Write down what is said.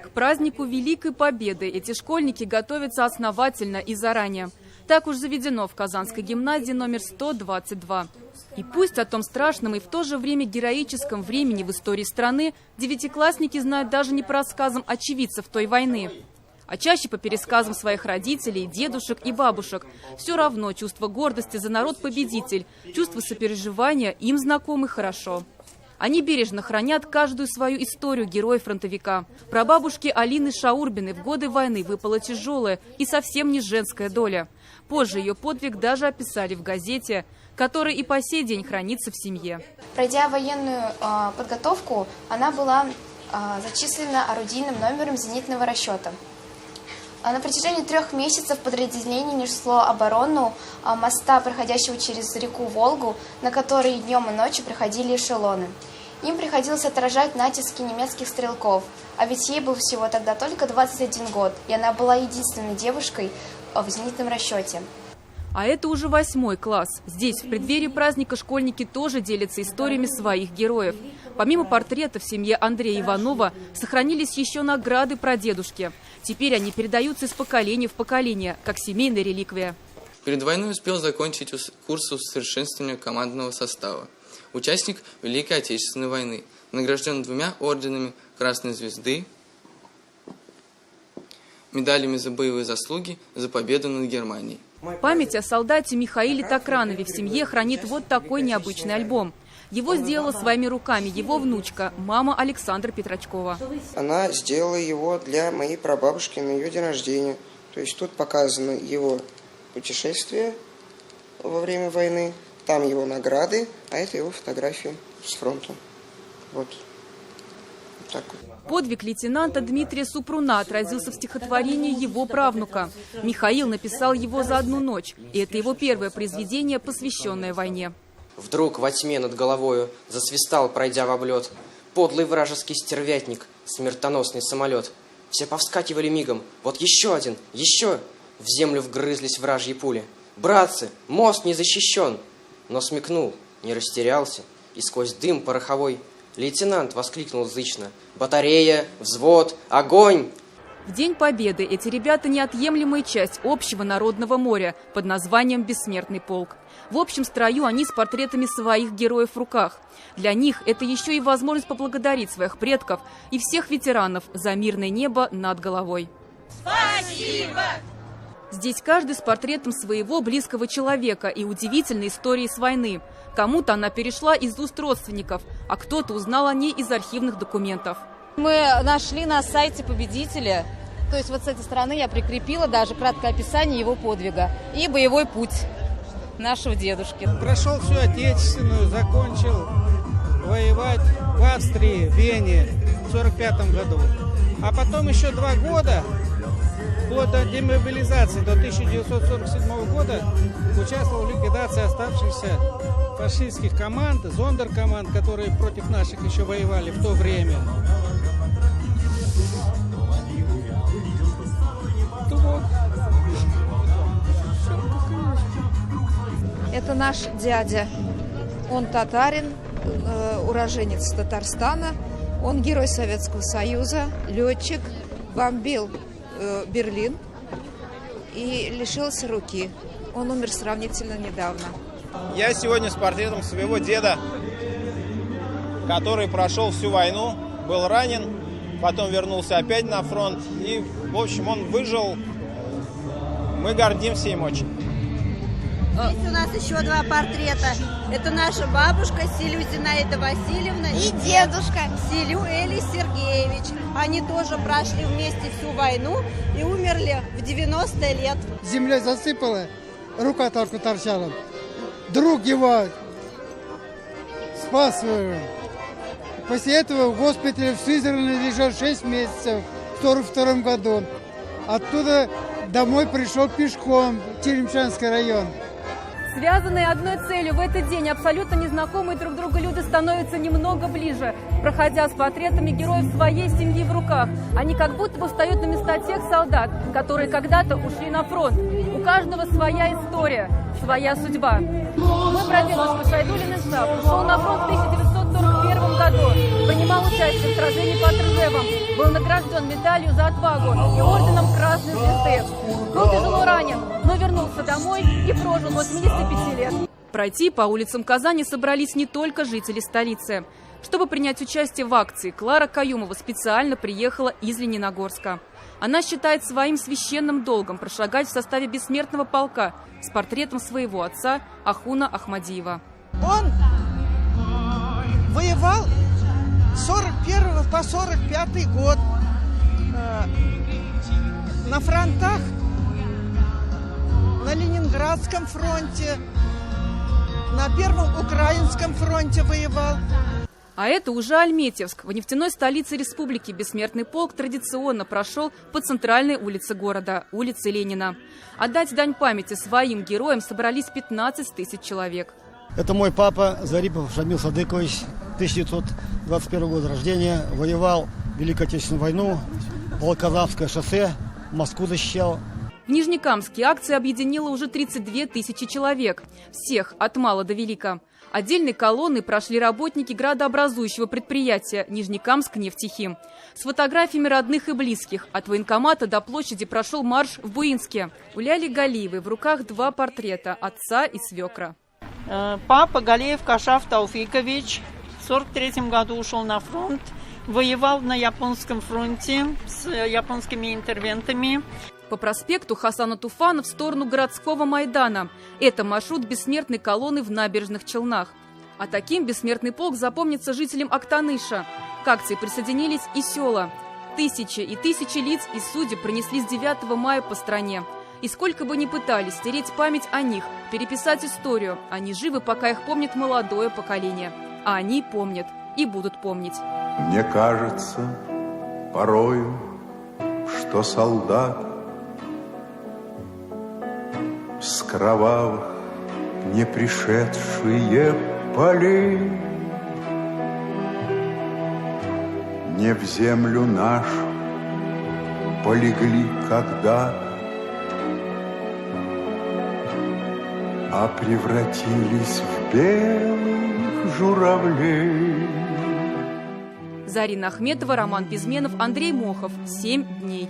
К празднику Великой Победы эти школьники готовятся основательно и заранее. Так уж заведено в Казанской гимназии номер 122. И пусть о том страшном и в то же время героическом времени в истории страны девятиклассники знают даже не по рассказам очевидцев той войны, а чаще по пересказам своих родителей, дедушек и бабушек. Все равно чувство гордости за народ-победитель, чувство сопереживания им знакомы хорошо. Они бережно хранят каждую свою историю героя-фронтовика. Прабабушке Алины Шаурбиной в годы войны выпала тяжелая и совсем не женская доля. Позже ее подвиг даже описали в газете, которая и по сей день хранится в семье. Пройдя военную подготовку, она была зачислена орудийным номером зенитного расчета. На протяжении 3 месяцев подразделение несло оборону моста, проходящего через реку Волгу, на который днем и ночью приходили эшелоны. Им приходилось отражать натиски немецких стрелков, а ведь ей был всего тогда только 21 год, и она была единственной девушкой в зенитном расчете. А это уже 8 класс. Здесь, в преддверии праздника, школьники тоже делятся историями своих героев. Помимо портрета в семье Андрея Иванова, сохранились еще награды прадедушки. Теперь они передаются из поколения в поколение, как семейная реликвия. Перед войной успел закончить курс усовершенствования командного состава. Участник Великой Отечественной войны. Награжден 2 орденами Красной Звезды, медалями за боевые заслуги, за победу над Германией. Память о солдате Михаиле Такранове в семье хранит вот такой необычный альбом. Его сделала своими руками его внучка, мама Александра Петрачкова. Она сделала его для моей прабабушки на ее день рождения. То есть тут показано его путешествие во время войны, там его награды, а это его фотографии с фронта. Вот так вот. Подвиг лейтенанта Дмитрия Супруна отразился в стихотворении его правнука. Михаил написал его за 1 ночь, и это его первое произведение, посвященное войне. Вдруг во тьме над головою засвистал, пройдя в облет, подлый вражеский стервятник, смертоносный самолет. Все повскакивали мигом. Вот еще один, еще! В землю вгрызлись вражьи пули. Братцы, мост не защищен! Но смекнул, не растерялся, и сквозь дым пороховой лейтенант воскликнул зычно: «Батарея! Взвод! Огонь!» В День Победы эти ребята – неотъемлемая часть общего народного моря под названием «Бессмертный полк». В общем строю они с портретами своих героев в руках. Для них это еще и возможность поблагодарить своих предков и всех ветеранов за мирное небо над головой. Спасибо! Здесь каждый с портретом своего близкого человека и удивительной историей с войны. Кому-то она перешла из уст родственников, а кто-то узнал о ней из архивных документов. Мы нашли на сайте победителя, то есть вот с этой стороны я прикрепила даже краткое описание его подвига и боевой путь нашего дедушки. Прошел всю Отечественную, закончил воевать в Австрии, в Вене в 1945 году. А потом еще 2 года, вплоть до демобилизации до 1947 года, участвовал в ликвидации оставшихся фашистских команд, зондеркоманд, которые против наших еще воевали в то время. Это наш дядя. Он татарин, уроженец Татарстана. Он герой Советского Союза, летчик, бомбил Берлин и лишился руки. Он умер сравнительно недавно. Я сегодня с портретом своего деда, который прошел всю войну, был ранен, потом вернулся опять на фронт. И, в общем, он выжил. Мы гордимся им очень. Здесь у нас еще 2 портрета. Это наша бабушка Силю Зинаида Васильевна и дедушка Силю Эли Сергеевич. Они тоже прошли вместе всю войну и умерли в 90 лет. Земля засыпала, рука только торчала. Друг его спас его. После этого в госпитале в Сызрани лежал 6 месяцев в 1942 году. Оттуда домой пришел пешком в Теремчанский район. Связанные одной целью, в этот день абсолютно незнакомые друг другу люди становятся немного ближе, проходя с портретами героев своей семьи в руках. Они как будто бы встают на места тех солдат, которые когда-то ушли на фронт. У каждого своя история, своя судьба. Мой прадедушка Шайдулин Исаак ушел на фронт в 1941 1941 году. Принимал участие в сражении под Ржевом. Был награжден медалью за отвагу и орденом Красной Звезды. Был тяжело ранен, но вернулся домой и прожил 85 лет. Пройти по улицам Казани собрались не только жители столицы. Чтобы принять участие в акции, Клара Каюмова специально приехала из Лениногорска. Она считает своим священным долгом прошагать в составе бессмертного полка с портретом своего отца Ахуна Ахмадиева. Он воевал с 41 по 45 год на фронтах, на Ленинградском фронте, на Первом Украинском фронте воевал. А это уже Альметьевск. В нефтяной столице республики бессмертный полк традиционно прошел по центральной улице города, улице Ленина. Отдать дань памяти своим героям собрались 15 тысяч человек. Это мой папа Зарипов Шамил Садыкович, 1921 года рождения. Воевал в Великую Отечественную войну, Волоколамское шоссе, Москву защищал. В Нижнекамске акция объединила уже 32 тысячи человек. Всех от мала до велика. Отдельной колонной прошли работники градообразующего предприятия «Нижнекамск-нефтехим». С фотографиями родных и близких от военкомата до площади прошел марш в Буинске. У Ляли Галиевой в руках два портрета – отца и свекра. Папа Галиев Кашаф Тауфикович в 1943 году ушел на фронт, воевал на японском фронте с японскими интервентами. По проспекту Хасана Туфана в сторону городского Майдана. Это маршрут бессмертной колонны в Набережных Челнах. А таким бессмертный полк запомнится жителям Актаныша. К акции присоединились и села. Тысячи и тысячи лиц и судеб пронеслись 9 мая по стране. И сколько бы ни пытались стереть память о них, переписать историю, они живы, пока их помнит молодое поколение. А они помнят и будут помнить. Мне кажется порою, что солдат с кровавых не пришедшие полей не в землю нашу полегли когда-то, а превратились в белых журавлей. Зарина Ахметова, Роман Безменов, Андрей Мохов. 7 дней.